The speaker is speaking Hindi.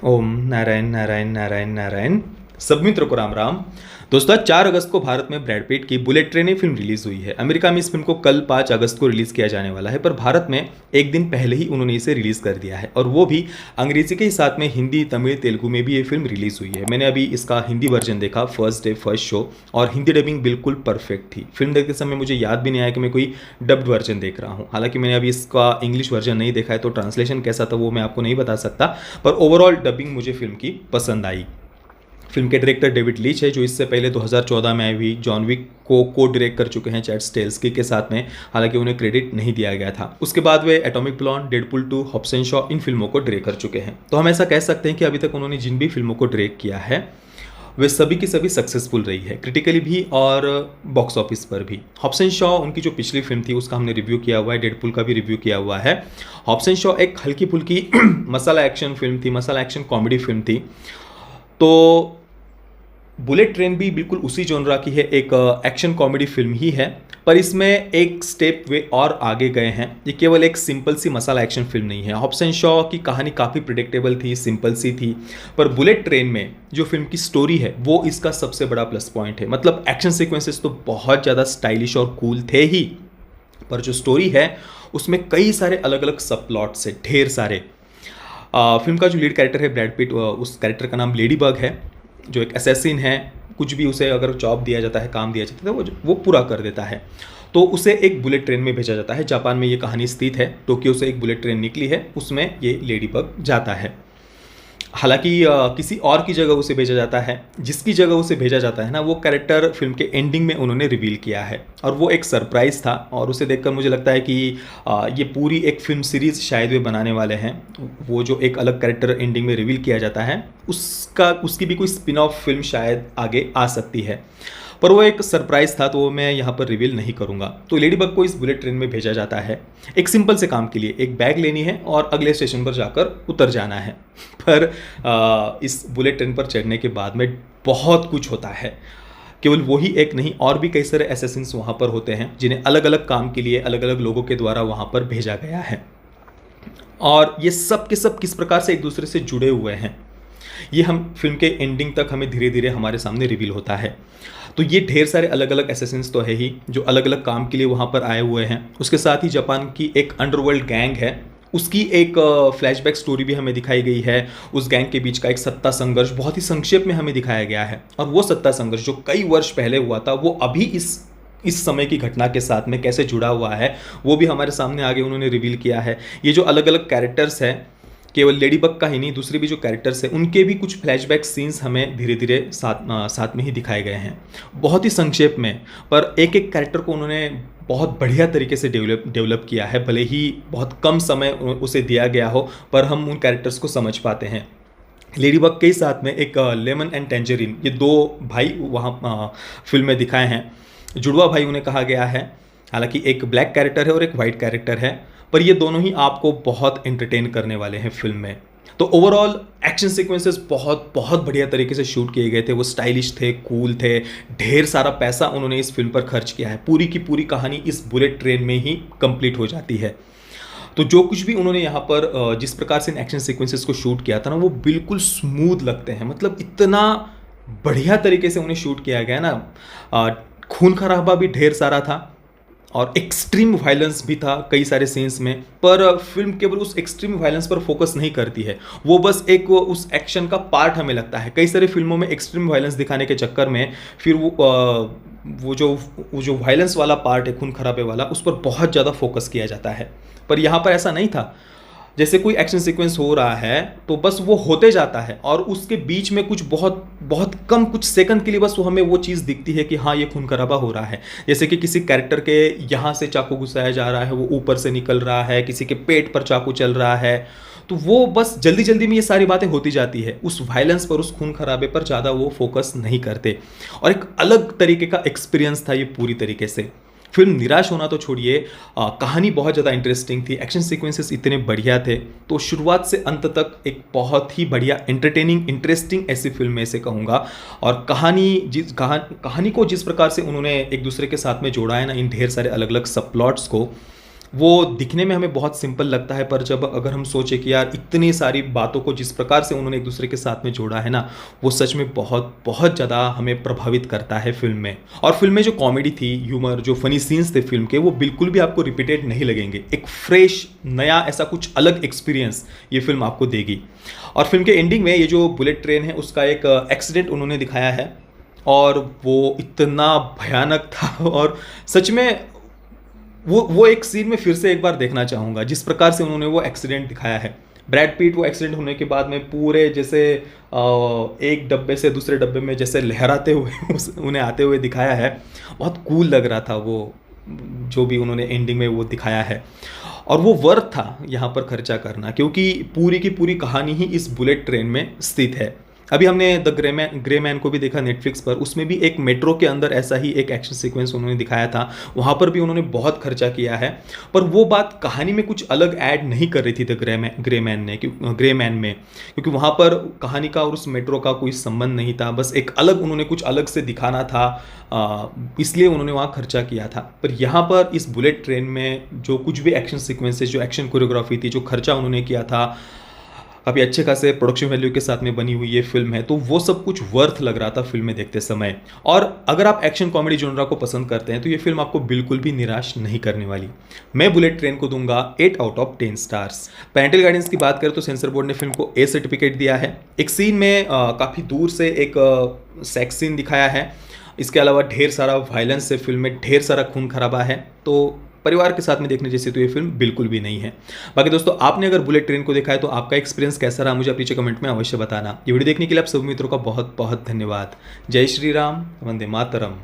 ओम नारायण नारायण नारायण नारायण। सब मित्रों को राम राम। दोस्तों, आज 4 अगस्त को भारत में ब्रैड पिट की बुलेट ट्रेन फिल्म रिलीज हुई है। अमेरिका में इस फिल्म को कल 5 अगस्त को रिलीज किया जाने वाला है, पर भारत में एक दिन पहले ही उन्होंने इसे रिलीज कर दिया है, और वो भी अंग्रेजी के ही साथ में हिंदी, तमिल, तेलुगु में भी ये फिल्म रिलीज हुई है। मैंने अभी इसका हिंदी वर्जन देखा, फर्स्ट डे फर्स्ट शो, और हिंदी डबिंग बिल्कुल परफेक्ट थी। फिल्म देखते समय मुझे याद भी नहीं आया कि मैं कोई डब्ड वर्जन देख रहा हूँ। हालांकि मैंने अभी इसका इंग्लिश वर्जन नहीं देखा है, तो ट्रांसलेशन कैसा था वो मैं आपको नहीं बता सकता, पर ओवरऑल डबिंग मुझे फिल्म की पसंद आई। फिल्म के डायरेक्टर डेविड लीच है, जो इससे पहले 2014 में आई हुई जॉन विक को डायरेक्ट कर चुके हैं चैड स्टेल्स्की के साथ में। हालांकि उन्हें क्रेडिट नहीं दिया गया था। उसके बाद वे atomic blonde, Deadpool 2, Hobbs and Shaw, इन फिल्मों को डायरेक्ट कर चुके हैं। तो हम ऐसा कह सकते हैं कि अभी तक उन्होंने जिन भी फिल्मों को डायरेक्ट किया है वे सभी की सभी सक्सेसफुल रही है, क्रिटिकली भी और बॉक्स ऑफिस पर भी। हॉब्स एंड शॉ उनकी जो पिछली फिल्म थी उसका हमने रिव्यू किया हुआ है, डेडपुल का भी रिव्यू किया हुआ है। हॉब्स एंड शॉ एक हल्की फुल्की मसाला एक्शन फिल्म थी, मसाला एक्शन कॉमेडी फिल्म थी। तो बुलेट ट्रेन भी बिल्कुल उसी जॉनरा की है, एक एक्शन कॉमेडी फिल्म ही है, पर इसमें एक स्टेप वे और आगे गए हैं। ये केवल एक सिंपल सी मसाला एक्शन फिल्म नहीं है। हॉब्स एंड शॉ की कहानी काफ़ी प्रिडिक्टेबल थी, सिंपल सी थी, पर बुलेट ट्रेन में जो फिल्म की स्टोरी है वो इसका सबसे बड़ा प्लस पॉइंट है। मतलब एक्शन सीक्वेंसेस तो बहुत ज़्यादा स्टाइलिश और कूल थे ही, पर जो स्टोरी है उसमें कई सारे अलग अलग सब प्लॉट्स है, ढेर सारे। फिल्म का जो लीड कैरेक्टर है ब्रैड पिट, उस कैरेक्टर का नाम लेडी बग है, जो एक असैसिन है। कुछ भी उसे अगर जॉब दिया जाता है, काम दिया जाता है, तो वो पूरा कर देता है। तो उसे एक बुलेट ट्रेन में भेजा जाता है। जापान में ये कहानी स्थित है। टोक्यो से एक बुलेट ट्रेन निकली है, उसमें ये लेडी बग जाता है। हालांकि किसी और की जगह उसे भेजा जाता है। जिसकी जगह उसे भेजा जाता है ना, वो कैरेक्टर फिल्म के एंडिंग में उन्होंने रिवील किया है, और वो एक सरप्राइज़ था। और उसे देखकर मुझे लगता है कि ये पूरी एक फिल्म सीरीज़ शायद वे बनाने वाले हैं। वो जो एक अलग कैरेक्टर एंडिंग में रिवील किया जाता है, उसकी भी कोई स्पिन ऑफ फिल्म शायद आगे आ सकती है, पर वो एक सरप्राइज़ था, तो वो मैं यहाँ पर रिवील नहीं करूँगा। तो लेडी बग को इस बुलेट ट्रेन में भेजा जाता है एक सिंपल से काम के लिए। एक बैग लेनी है और अगले स्टेशन पर जाकर उतर जाना है। पर इस बुलेट ट्रेन पर चढ़ने के बाद में बहुत कुछ होता है। केवल वही एक नहीं, और भी कई सारे असैसिन्स वहाँ पर होते हैं, जिन्हें अलग अलग काम के लिए अलग अलग लोगों के द्वारा वहाँ पर भेजा गया है। और ये सब के सब किस प्रकार से एक दूसरे से जुड़े हुए हैं, ये हम फिल्म के एंडिंग तक हमें धीरे धीरे हमारे सामने रिवील होता है। तो ये ढेर सारे अलग अलग असैसिन्स तो है ही, जो अलग अलग काम के लिए वहाँ पर आए हुए हैं। उसके साथ ही जापान की एक अंडरवर्ल्ड गैंग है, उसकी एक फ्लैशबैक स्टोरी भी हमें दिखाई गई है। उस गैंग के बीच का एक सत्ता संघर्ष बहुत ही संक्षेप में हमें दिखाया गया है, और वो सत्ता संघर्ष जो कई वर्ष पहले हुआ था, वो अभी इस समय की घटना के साथ में कैसे जुड़ा हुआ है, वो भी हमारे सामने आगे उन्होंने रिवील किया है। ये जो अलग अलग कैरेक्टर्स हैं, केवल लेडी बग का ही नहीं, दूसरे भी जो कैरेक्टर्स हैं उनके भी कुछ फ्लैशबैक सीन्स हमें धीरे धीरे साथ में ही दिखाए गए हैं, बहुत ही संक्षेप में। पर एक एक कैरेक्टर को उन्होंने बहुत बढ़िया तरीके से डेवलप किया है। भले ही बहुत कम समय उसे दिया गया हो, पर हम उन कैरेक्टर्स को समझ पाते हैं। लेडी बग के साथ में एक लेमन एंड टेंजरिन, ये दो भाई वहाँ फिल्म में दिखाए हैं। जुड़वा भाई उन्हें कहा गया है। हालांकि एक ब्लैक कैरेक्टर है और एक वाइट कैरेक्टर है, पर ये दोनों ही आपको बहुत एंटरटेन करने वाले हैं फिल्म में। तो ओवरऑल एक्शन सीक्वेंसेस बहुत बहुत बढ़िया तरीके से शूट किए गए थे। वो स्टाइलिश थे, कूल थे। ढेर सारा पैसा उन्होंने इस फिल्म पर खर्च किया है। पूरी की पूरी कहानी इस बुलेट ट्रेन में ही कंप्लीट हो जाती है। तो जो कुछ भी उन्होंने यहाँ पर जिस प्रकार से इन एक्शन सीक्वेंसेस को शूट किया था ना, वो बिल्कुल स्मूथ लगते हैं। मतलब इतना बढ़िया तरीके से उन्हें शूट किया गया ना। खून खराबा भी ढेर सारा था, और एक्सट्रीम वायलेंस भी था कई सारे सीन्स में। पर फिल्म केवल उस एक्सट्रीम वायलेंस पर फोकस नहीं करती है, वो बस एक उस एक्शन का पार्ट हमें लगता है। कई सारे फिल्मों में एक्सट्रीम वायलेंस दिखाने के चक्कर में फिर वो जो वायलेंस वाला पार्ट है, खून खराबे वाला, उस पर बहुत ज़्यादा फोकस किया जाता है। पर यहाँ पर ऐसा नहीं था। जैसे कोई एक्शन सीक्वेंस हो रहा है तो बस वो होते जाता है, और उसके बीच में कुछ बहुत बहुत कम कुछ सेकंड के लिए बस वो हमें वो चीज़ दिखती है कि हाँ, ये खून खराबा हो रहा है। जैसे कि किसी कैरेक्टर के यहाँ से चाकू घुसाया जा रहा है, वो ऊपर से निकल रहा है, किसी के पेट पर चाकू चल रहा है, तो वो बस जल्दी जल्दी में ये सारी बातें होती जाती है। उस वायलेंस पर, उस खून खराबे पर ज़्यादा वो फोकस नहीं करते, और एक अलग तरीके का एक्सपीरियंस था ये पूरी तरीके से। फिल्म निराश होना तो छोड़िए, कहानी बहुत ज़्यादा इंटरेस्टिंग थी, एक्शन सीक्वेंसेस इतने बढ़िया थे। तो शुरुआत से अंत तक एक बहुत ही बढ़िया, एंटरटेनिंग, इंटरेस्टिंग ऐसी फिल्म में से कहूँगा। और कहानी को जिस प्रकार से उन्होंने एक दूसरे के साथ में जोड़ा है ना, इन ढेर सारे अलग अलग सब प्लॉट्स को, वो दिखने में हमें बहुत सिंपल लगता है, पर जब अगर हम सोचें कि यार इतनी सारी बातों को जिस प्रकार से उन्होंने एक दूसरे के साथ में जोड़ा है ना, वो सच में बहुत बहुत ज़्यादा हमें प्रभावित करता है फिल्म में। और फिल्म में जो कॉमेडी थी, ह्यूमर, जो फनी सीन्स थे फिल्म के, वो बिल्कुल भी आपको रिपीटेड नहीं लगेंगे। एक फ्रेश, नया, ऐसा कुछ अलग एक्सपीरियंस ये फिल्म आपको देगी। और फिल्म के एंडिंग में ये जो बुलेट ट्रेन है उसका एक एक्सीडेंट उन्होंने दिखाया है, और वो इतना भयानक था। और सच में वो एक सीन में फिर से एक बार देखना चाहूँगा, जिस प्रकार से उन्होंने वो एक्सीडेंट दिखाया है। ब्रैड पीट वो एक्सीडेंट होने के बाद में पूरे जैसे एक डब्बे से दूसरे डब्बे में जैसे लहराते हुए उन्हें आते हुए दिखाया है। बहुत कूल लग रहा था वो, जो भी उन्होंने एंडिंग में वो दिखाया है। और वो वर्थ था यहाँ पर खर्चा करना, क्योंकि पूरी की पूरी कहानी ही इस बुलेट ट्रेन में स्थित है। अभी हमने द ग्रे मैन को भी देखा नेटफ्लिक्स पर, उसमें भी एक मेट्रो के अंदर ऐसा ही एक एक्शन सीक्वेंस उन्होंने दिखाया था। वहाँ पर भी उन्होंने बहुत खर्चा किया है, पर वो बात कहानी में कुछ अलग ऐड नहीं कर रही थी द ग्रे मैन में, क्योंकि वहाँ पर कहानी का और उस मेट्रो का कोई संबंध नहीं था। बस एक अलग उन्होंने कुछ अलग से दिखाना था, इसलिए उन्होंने वहाँ खर्चा किया था। पर यहाँ पर इस बुलेट ट्रेन में जो कुछ भी एक्शन सीक्वेंसेस, जो एक्शन कोरियोग्राफी थी, जो खर्चा उन्होंने किया था, काफ़ी अच्छे खासे प्रोडक्शन वैल्यू के साथ में बनी हुई ये फिल्म है, तो वो सब कुछ वर्थ लग रहा था फिल्म में देखते समय। और अगर आप एक्शन कॉमेडी जोनरा को पसंद करते हैं तो ये फिल्म आपको बिल्कुल भी निराश नहीं करने वाली। मैं बुलेट ट्रेन को दूंगा 8 out of 10 stars. Parental guidance की बात करें तो सेंसर बोर्ड ने फिल्म को ए सर्टिफिकेट दिया है। एक सीन में काफ़ी दूर से एक सेक्स सीन दिखाया है। इसके अलावा ढेर सारा वायलेंस है फिल्म में, ढेर सारा खून खराबा है, तो परिवार के साथ में देखने जैसी तो ये फिल्म बिल्कुल भी नहीं है। बाकी दोस्तों, आपने अगर बुलेट ट्रेन को देखा है तो आपका एक्सपीरियंस कैसा रहा, मुझे आप नीचे कमेंट में अवश्य बताना। ये वीडियो देखने के लिए आप सभी मित्रों का बहुत बहुत धन्यवाद। जय श्री राम, वंदे मातरम।